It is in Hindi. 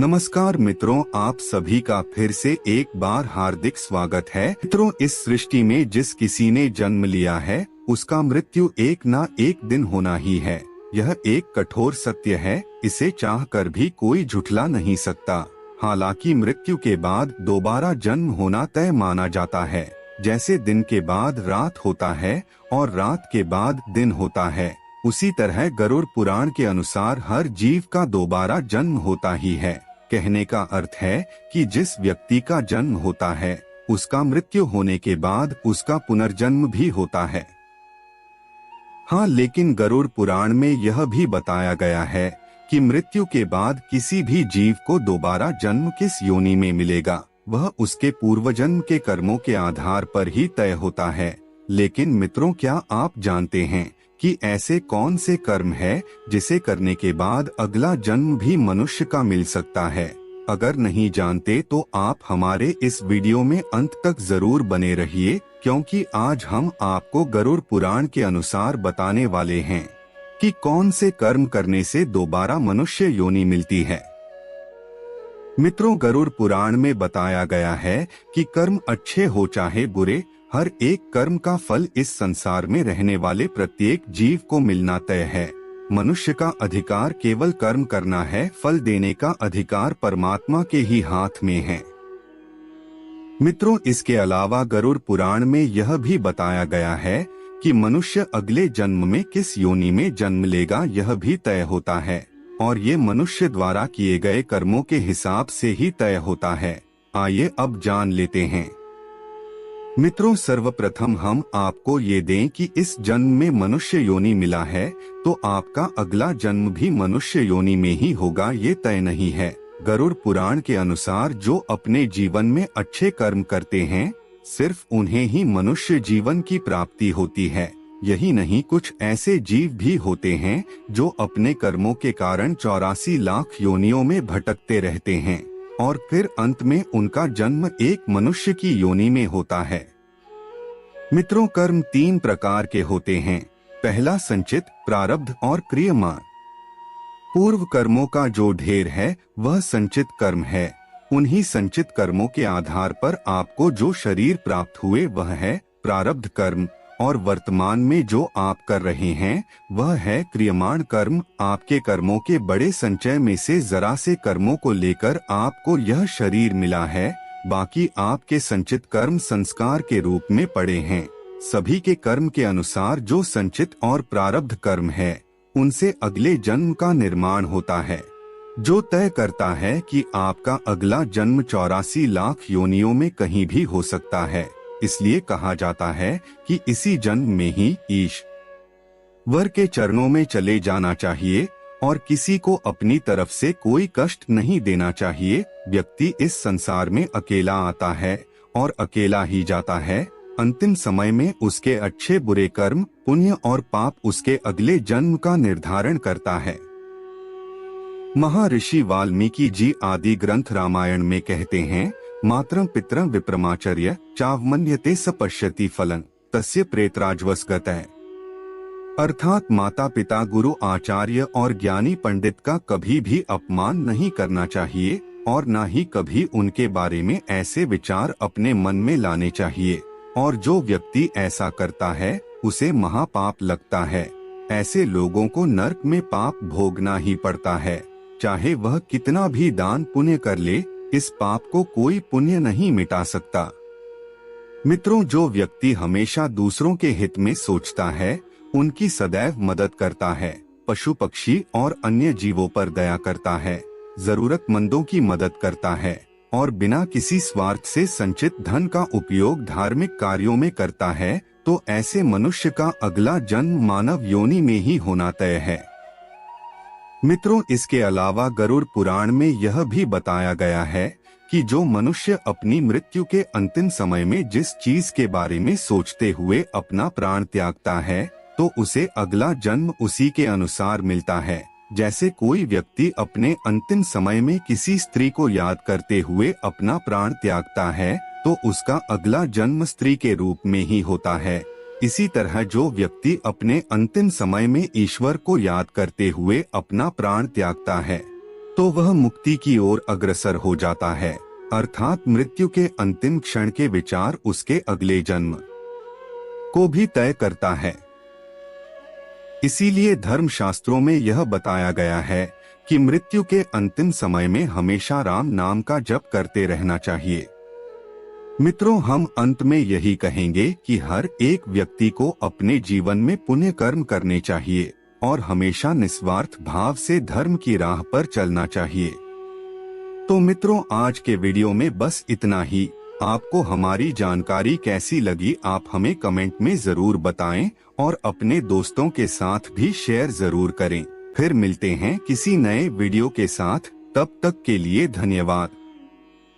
नमस्कार मित्रों, आप सभी का फिर से एक बार हार्दिक स्वागत है। मित्रों, इस सृष्टि में जिस किसी ने जन्म लिया है उसका मृत्यु एक ना एक दिन होना ही है। यह एक कठोर सत्य है, इसे चाहकर भी कोई झुठला नहीं सकता। हालांकि मृत्यु के बाद दोबारा जन्म होना तय माना जाता है। जैसे दिन के बाद रात होता है और रात के बाद दिन होता है, उसी तरह गरुड़ पुराण के अनुसार हर जीव का दोबारा जन्म होता ही है। कहने का अर्थ है कि जिस व्यक्ति का जन्म होता है उसका मृत्यु होने के बाद उसका पुनर्जन्म भी होता है। हाँ, लेकिन गरुड़ पुराण में यह भी बताया गया है कि मृत्यु के बाद किसी भी जीव को दोबारा जन्म किस योनि में मिलेगा वह उसके पूर्वजन्म के कर्मों के आधार पर ही तय होता है। लेकिन मित्रों, क्या आप जानते हैं कि ऐसे कौन से कर्म है जिसे करने के बाद अगला जन्म भी मनुष्य का मिल सकता है? अगर नहीं जानते तो आप हमारे इस वीडियो में अंत तक जरूर बने रहिए, क्योंकि आज हम आपको गरुड़ पुराण के अनुसार बताने वाले हैं कि कौन से कर्म करने से दोबारा मनुष्य योनि मिलती है। मित्रों, गरुड़ पुराण में बताया गया है कि कर्म अच्छे हो चाहे बुरे, हर एक कर्म का फल इस संसार में रहने वाले प्रत्येक जीव को मिलना तय है। मनुष्य का अधिकार केवल कर्म करना है, फल देने का अधिकार परमात्मा के ही हाथ में है। मित्रों, इसके अलावा गरुड़ पुराण में यह भी बताया गया है कि मनुष्य अगले जन्म में किस योनि में जन्म लेगा यह भी तय होता है, और ये मनुष्य द्वारा किए गए कर्मों के हिसाब से ही तय होता है। आइए अब जान लेते हैं। मित्रों, सर्वप्रथम हम आपको ये दें कि इस जन्म में मनुष्य योनि मिला है तो आपका अगला जन्म भी मनुष्य योनि में ही होगा, ये तय नहीं है। गरुड़ पुराण के अनुसार जो अपने जीवन में अच्छे कर्म करते हैं सिर्फ उन्हें ही मनुष्य जीवन की प्राप्ति होती है। यही नहीं, कुछ ऐसे जीव भी होते हैं जो अपने कर्मों के कारण 84 लाख योनियों में भटकते रहते हैं और फिर अंत में उनका जन्म एक मनुष्य की योनि में होता है। मित्रों, कर्म 3 प्रकार के होते हैं। पहला संचित, प्रारब्ध और क्रियमान। पूर्व कर्मों का जो ढेर है वह संचित कर्म है। उन्हीं संचित कर्मों के आधार पर आपको जो शरीर प्राप्त हुए वह है प्रारब्ध कर्म, और वर्तमान में जो आप कर रहे हैं वह है क्रियमाण कर्म। आपके कर्मों के बड़े संचय में से जरा से कर्मों को लेकर आपको यह शरीर मिला है, बाकी आपके संचित कर्म संस्कार के रूप में पड़े हैं। सभी के कर्म के अनुसार जो संचित और प्रारब्ध कर्म है उनसे अगले जन्म का निर्माण होता है, जो तय करता है कि आपका अगला जन्म 84 लाख योनियों में कहीं भी हो सकता है। इसलिए कहा जाता है कि इसी जन्म में ही ईश्वर के चरणों में चले जाना चाहिए और किसी को अपनी तरफ से कोई कष्ट नहीं देना चाहिए। व्यक्ति इस संसार में अकेला आता है और अकेला ही जाता है। अंतिम समय में उसके अच्छे बुरे कर्म, पुण्य और पाप उसके अगले जन्म का निर्धारण करता है। महर्षि वाल्मीकि जी आदि ग्रंथ रामायण में कहते हैं, मातरं पितरं विप्रमाचर्य चावमन्यते स पश्यति फलं तस्य प्रेतराजवसगतः। अर्थात माता पिता, गुरु, आचार्य और ज्ञानी पंडित का कभी भी अपमान नहीं करना चाहिए और न ही कभी उनके बारे में ऐसे विचार अपने मन में लाने चाहिए, और जो व्यक्ति ऐसा करता है उसे महापाप लगता है। ऐसे लोगों को नरक में पाप भोगना ही पड़ता है, चाहे वह कितना भी दान पुण्य कर ले, इस पाप को कोई पुण्य नहीं मिटा सकता। मित्रों, जो व्यक्ति हमेशा दूसरों के हित में सोचता है, उनकी सदैव मदद करता है, पशु पक्षी और अन्य जीवों पर दया करता है, जरूरतमंदों की मदद करता है और बिना किसी स्वार्थ से संचित धन का उपयोग धार्मिक कार्यों में करता है, तो ऐसे मनुष्य का अगला जन्म मानव योनि में ही होना तय है। मित्रों, इसके अलावा गरुड़ पुराण में यह भी बताया गया है कि जो मनुष्य अपनी मृत्यु के अंतिम समय में जिस चीज के बारे में सोचते हुए अपना प्राण त्यागता है तो उसे अगला जन्म उसी के अनुसार मिलता है। जैसे कोई व्यक्ति अपने अंतिम समय में किसी स्त्री को याद करते हुए अपना प्राण त्यागता है तो उसका अगला जन्म स्त्री के रूप में ही होता है। इसी तरह जो व्यक्ति अपने अंतिम समय में ईश्वर को याद करते हुए अपना प्राण त्यागता है तो वह मुक्ति की ओर अग्रसर हो जाता है, अर्थात मृत्यु के अंतिम क्षण के विचार उसके अगले जन्म को भी तय करता है। इसीलिए धर्मशास्त्रों में यह बताया गया है कि मृत्यु के अंतिम समय में हमेशा राम नाम का जप करते रहना चाहिए। मित्रों, हम अंत में यही कहेंगे कि हर एक व्यक्ति को अपने जीवन में पुण्य कर्म करने चाहिए और हमेशा निस्वार्थ भाव से धर्म की राह पर चलना चाहिए। तो मित्रों, आज के वीडियो में बस इतना ही। आपको हमारी जानकारी कैसी लगी आप हमें कमेंट में जरूर बताएं और अपने दोस्तों के साथ भी शेयर जरूर करें। फिर मिलते हैं किसी नए वीडियो के साथ, तब तक के लिए धन्यवाद।